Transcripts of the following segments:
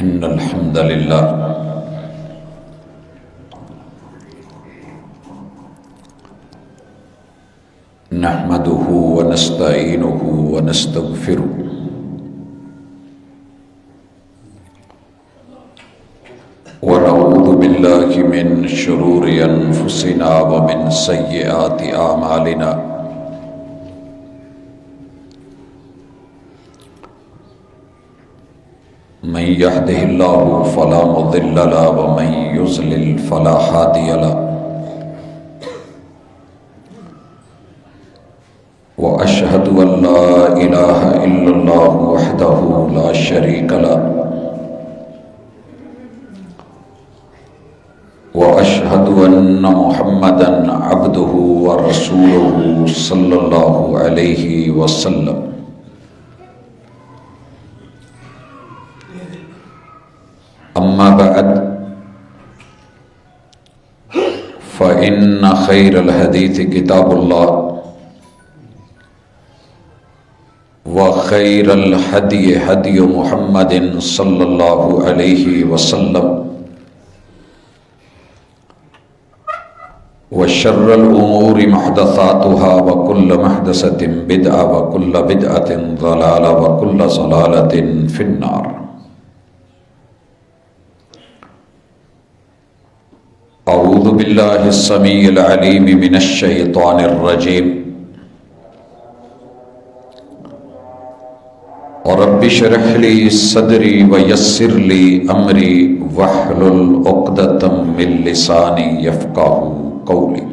إن الحمد لله نحمده ونستعينه ونستغفره ونعوذ بالله من شرور أنفسنا ومن سيئات أعمالنا من يهده الله فلا مضل له ومن يضلل فلا هادي له وأشهد أن لا إله إلا الله وحده لا شريك له وأشهد أن محمدًا عبده ورسوله صلى الله عليه وسلم أما بعد فإن خير الحديث كتاب الله وخير الهدي هدي محمد صلى الله عليه وسلم وشر الأمور محدثاتها وكل محدثة بدعة وكل بدعة ضلالة وكل ضلالة في النار. أعوذ بالله السميع العليم من الشيطان الرجيم. رب اشرح لي صدري ويسر لي أمري واحلل عقدة من لساني يفقهوا قولی.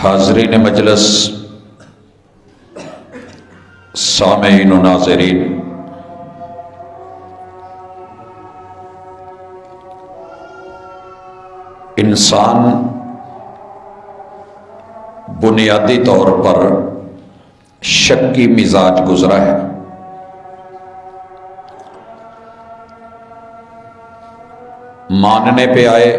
حاضرین مجلس، سامعین و ناظرین، انسان بنیادی طور پر شکی مزاج گزرا ہے. ماننے پہ آئے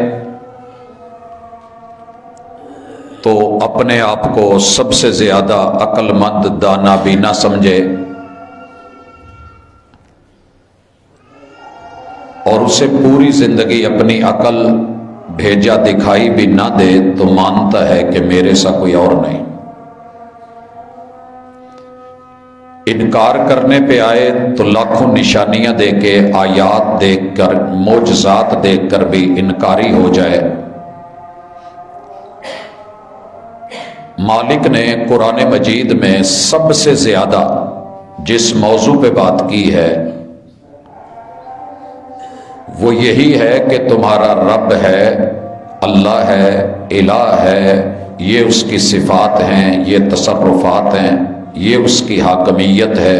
تو اپنے آپ کو سب سے زیادہ عقل مند دانا بینا سمجھے اور اسے پوری زندگی اپنی عقل بھیجا دکھائی بھی نہ دے تو مانتا ہے کہ میرے سا کوئی اور نہیں. انکار کرنے پہ آئے تو لاکھوں نشانیاں دے کے، آیات دیکھ کر، معجزات دیکھ کر بھی انکاری ہو جائے. مالک نے قرآن مجید میں سب سے زیادہ جس موضوع پہ بات کی ہے وہ یہی ہے کہ تمہارا رب ہے، اللہ ہے، الہ ہے، یہ اس کی صفات ہیں، یہ تصرفات ہیں، یہ اس کی حاکمیت ہے،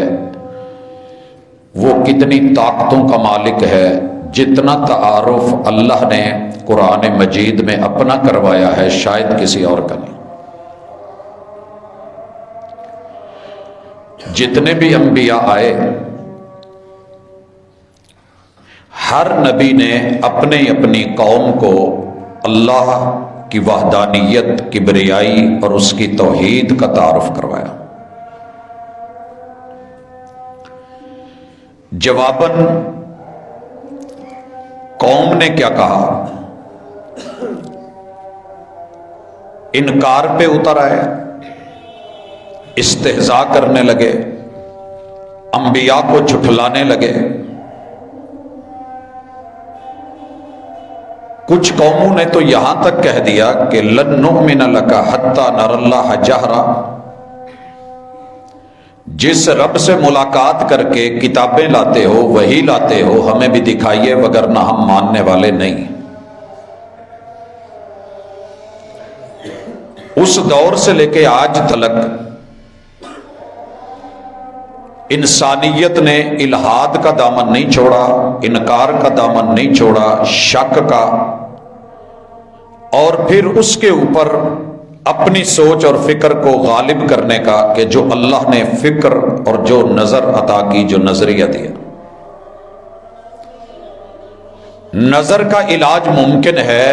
وہ کتنی طاقتوں کا مالک ہے. جتنا تعارف اللہ نے قرآن مجید میں اپنا کروایا ہے شاید کسی اور کا نہیں. جتنے بھی انبیاء آئے ہر نبی نے اپنی قوم کو اللہ کی وحدانیت، کبریائی اور اس کی توحید کا تعارف کروایا. جواباً قوم نے کیا کہا؟ انکار پہ اتر آئے، استہزاء کرنے لگے، انبیاء کو جھٹلانے لگے. کچھ قوموں نے تو یہاں تک کہہ دیا کہ لن نؤمن لک حتی نری اللہ جہرا، جس رب سے ملاقات کر کے کتابیں لاتے ہو، وہی لاتے ہو، ہمیں بھی دکھائیے وگرنہ ہم ماننے والے نہیں. اس دور سے لے کے آج تلک انسانیت نے الحاد کا دامن نہیں چھوڑا، انکار کا دامن نہیں چھوڑا، شک کا، اور پھر اس کے اوپر اپنی سوچ اور فکر کو غالب کرنے کا کہ جو اللہ نے فکر اور جو نظر عطا کی، جو نظریہ دیا. نظر کا علاج ممکن ہے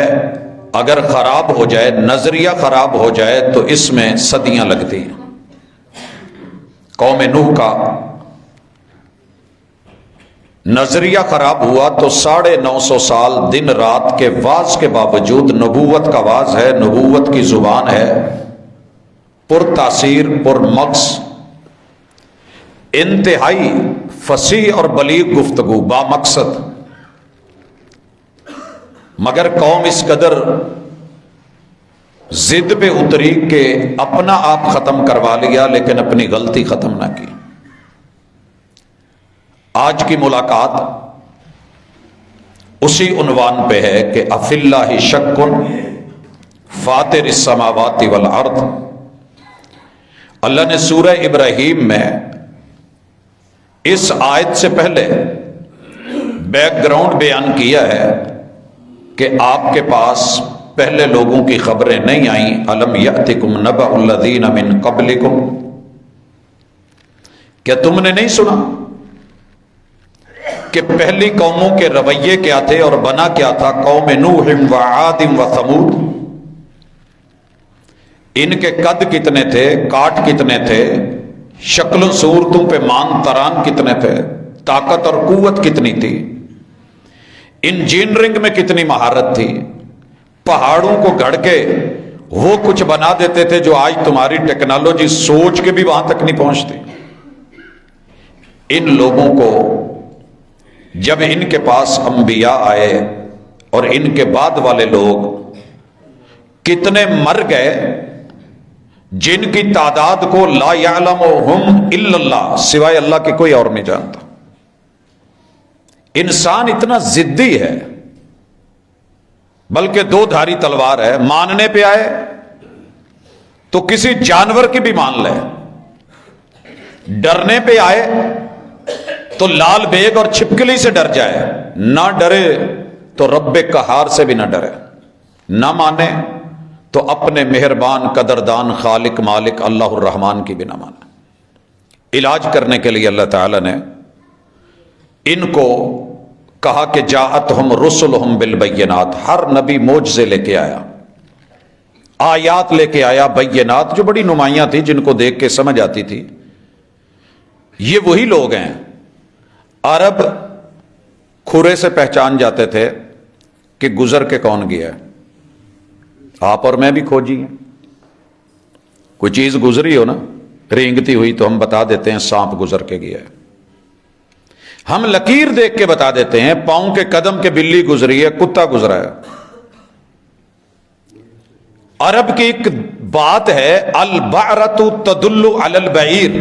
اگر خراب ہو جائے، نظریہ خراب ہو جائے تو اس میں صدیاں لگتی ہیں۔ قوم نوح کا نظریہ خراب ہوا تو 950 سال دن رات کے واز کے باوجود، نبوت کا واز ہے، نبوت کی زبان ہے، پر تاثیر، پر مغز، انتہائی فصیح اور بلیغ گفتگو، با مقصد، مگر قوم اس قدر ضد پہ اتری کہ اپنا آپ ختم کروا لیا لیکن اپنی غلطی ختم نہ کی۔ آج کی ملاقات اسی عنوان پہ ہے کہ افی اللہ شک فاطر السماوات والارض۔ اللہ نے سورہ ابراہیم میں اس آیت سے پہلے بیک گراؤنڈ بیان کیا ہے کہ آپ کے پاس پہلے لوگوں کی خبریں نہیں آئیں۔ الم یأتکم نبأ الذین من قبلکم، کیا تم نے نہیں سنا کہ پہلی قوموں کے رویے کیا تھے اور بنا کیا تھا؟ قوم نوح و عاد و ثمود، ان کے قد کتنے تھے، کاٹ کتنے تھے، شکل و صورتوں پہ مان تران کتنے تھے، طاقت اور قوت کتنی تھی، انجینئرنگ میں کتنی مہارت تھی، پہاڑوں کو گھڑ کے وہ کچھ بنا دیتے تھے جو آج تمہاری ٹیکنالوجی سوچ کے بھی وہاں تک نہیں پہنچتی۔ ان لوگوں کو جب ان کے پاس انبیاء آئے اور ان کے بعد والے لوگ کتنے مر گئے جن کی تعداد کو لا یعلمہم الا اللہ، سوائے اللہ کے کوئی اور نہیں جانتا۔ انسان اتنا ضدی ہے، بلکہ دو دھاری تلوار ہے، ماننے پہ آئے تو کسی جانور کی بھی مان لے، ڈرنے پہ آئے تو لال بیگ اور چھپکلی سے ڈر جائے، نہ ڈرے تو رب قہار سے بھی نہ ڈرے، نہ مانے تو اپنے مہربان قدردان خالق مالک اللہ الرحمن کی بھی نہ مانے۔ علاج کرنے کے لیے اللہ تعالی نے ان کو کہا کہ جاءتہم رسلہم بالبینات، ہر نبی معجزے لے کے آیا، آیات لے کے آیا، بینات جو بڑی نمایاں تھی جن کو دیکھ کے سمجھ آتی تھی۔ یہ وہی لوگ ہیں، عرب کھرے سے پہچان جاتے تھے کہ گزر کے کون گیا ہے۔ آپ اور میں بھی کھوجی ہیں، کوئی چیز گزری ہو نا رینگتی ہوئی تو ہم بتا دیتے ہیں سانپ گزر کے گیا ہے، ہم لکیر دیکھ کے بتا دیتے ہیں پاؤں کے قدم کے بلی گزری ہے، کتا گزرا ہے۔ عرب کی ایک بات ہے البعرۃ تدل علی البعیر،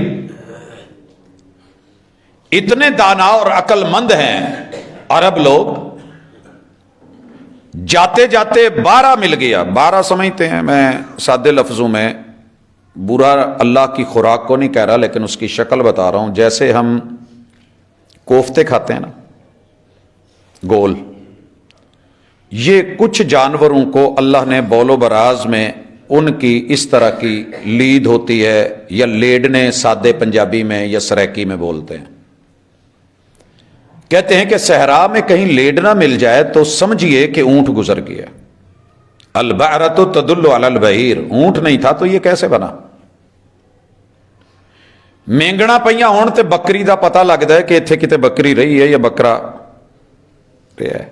اتنے دانا اور عقل مند ہیں عرب لوگ، جاتے جاتے 12 مل گیا۔ 12 سمجھتے ہیں، میں سادے لفظوں میں برا اللہ کی خوراک کو نہیں کہہ رہا لیکن اس کی شکل بتا رہا ہوں، جیسے ہم کوفتے کھاتے ہیں نا گول، یہ کچھ جانوروں کو اللہ نے بول و براز میں ان کی اس طرح کی لید ہوتی ہے، یا لیڈنے سادے پنجابی میں یا سریکی میں بولتے ہیں۔ کہتے ہیں کہ صحرا میں کہیں لیڈنا مل جائے تو سمجھیے کہ اونٹ گزر گیا۔ البعرۃ تدل علی البعیر، اونٹ نہیں تھا تو یہ کیسے بنا؟ مینگنا پئیاں ہون تے بکری دا پتہ لگتا ہے کہ اتنے کتے بکری رہی ہے یا بکرا رہا ہے۔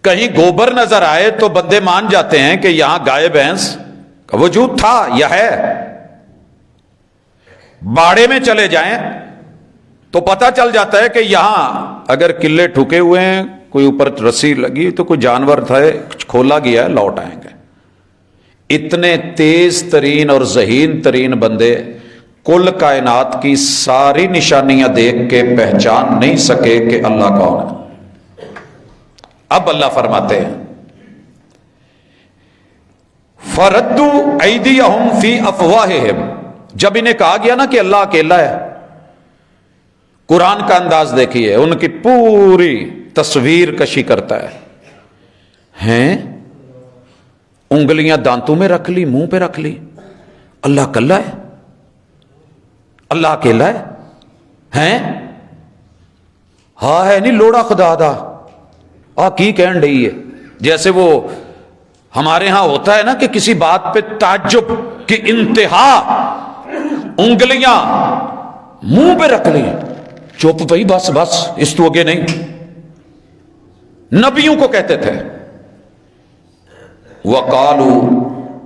کہیں گوبر نظر آئے تو بندے مان جاتے ہیں کہ یہاں گائے بھینس کا وجود تھا یا ہے۔ باڑے میں چلے جائیں تو پتہ چل جاتا ہے کہ یہاں اگر قلعے ٹھکے ہوئے ہیں، کوئی اوپر رسی لگی تو کوئی جانور تھا، کھولا گیا ہے، لوٹ آئیں گے۔ اتنے تیز ترین اور ذہین ترین بندے کل کائنات کی ساری نشانیاں دیکھ کے پہچان نہیں سکے کہ اللہ کون ہے۔ اب اللہ فرماتے ہیں فَرَدُّوا أَيْدِيَهُمْ فِي أَفْوَاهِهِمْ، جب انہیں کہا گیا نا کہ اللہ اکیلا ہے، قرآن کا انداز دیکھیے، ان کی پوری تصویر کشی کرتا ہے۔ ہیں انگلیاں دانتوں میں رکھ لی، منہ پہ رکھ لی، اللہ اکیلا ہے، اللہ اکیلا ہے، ہیں ہاں ہے نہیں لوڑا خدا دا، کی کہن رہی ہے، جیسے وہ ہمارے ہاں ہوتا ہے نا کہ کسی بات پہ تعجب کی انتہا، انگلیاں منہ پہ رکھ لیں، چپ بھائی، بس بس، اس تو آگے نہیں. نبیوں کو کہتے تھے وَقَالُوا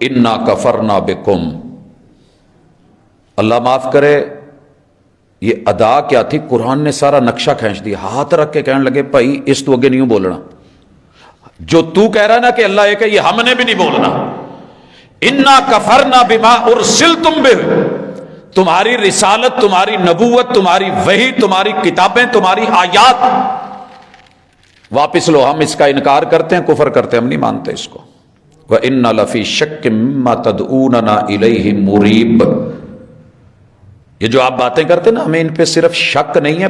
إِنَّا كَفَرْنَا بِكُمْ. اللہ معاف کرے، یہ ادا کیا تھی؟ قرآن نے سارا نقشہ کھینچ دیا، ہاتھ رکھ کے کہنے لگے بھائی اس تو آگے نہیں بولنا. جو تو کہہ رہا نا کہ اللہ ایک ہے، یہ ہم نے بھی نہیں بولنا. انا کفرنا بما ارسلتم بہ، تمہاری رسالت، تمہاری نبوت، تمہاری وحی، تمہاری کتابیں، تمہاری آیات واپس لو. ہم اس کا انکار کرتے ہیں، کفر کرتے ہیں، ہم نہیں مانتے اس کو. وَإِنَّ لَفِي شَكٍّ مِّمَّا تَدْعُونَنَا إِلَيْهِ مُرِيبٍ. یہ جو آپ باتیں کرتے ہیں نا، ہمیں ان پہ صرف شک نہیں ہے،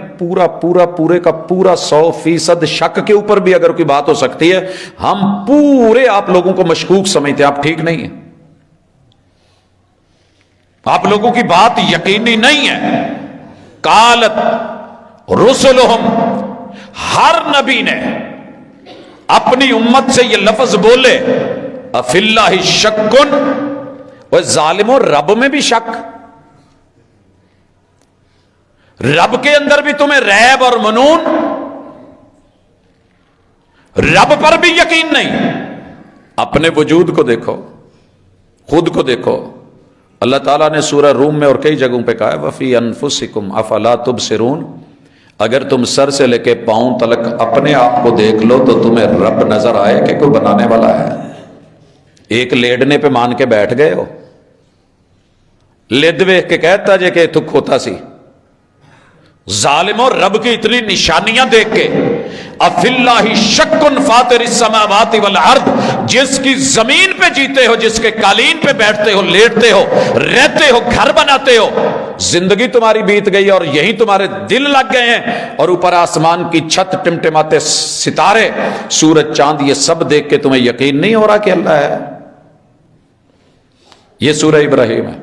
پورے کا پورا 100% شک کے اوپر بھی اگر کوئی بات ہو سکتی ہے، ہم پورے آپ لوگوں کو مشکوک سمجھتے ہیں. آپ ٹھیک نہیں ہیں، آپ لوگوں کی بات یقینی نہیں ہے. قالت رسلہم، ہر نبی نے اپنی امت سے یہ لفظ بولے، افی اللہ شکن، وہ ظالموں رب میں بھی شک، رب کے اندر بھی تمہیں ریب اور منون، رب پر بھی یقین نہیں. اپنے وجود کو دیکھو، خود کو دیکھو. اللہ تعالیٰ نے سورہ روم میں اور کئی جگہوں پہ کہا ہے وَفِي أَنفُسِكُمْ أَفَلَا تُبْصِرُونَ. اگر تم سر سے لے کے پاؤں تلک اپنے آپ کو دیکھ لو تو تمہیں رب نظر آئے کہ کوئی بنانے والا ہے. ایک لیڈنے پہ مان کے بیٹھ گئے ہو، لد ویکھ کے کہتا جے کہ تک ہوتا سی. ظالموں رب کی اتنی نشانیاں دیکھ کے، افی اللہ شکن فاطر السماوات والارض، جس کی زمین پہ جیتے ہو، جس کے قالین پہ بیٹھتے ہو، لیٹتے ہو، رہتے ہو، گھر بناتے ہو، زندگی تمہاری بیت گئی اور یہی تمہارے دل لگ گئے ہیں، اور اوپر آسمان کی چھت، ٹمٹماتے ستارے، سورج، چاند، یہ سب دیکھ کے تمہیں یقین نہیں ہو رہا کہ اللہ ہے. یہ سورہ ابراہیم ہے.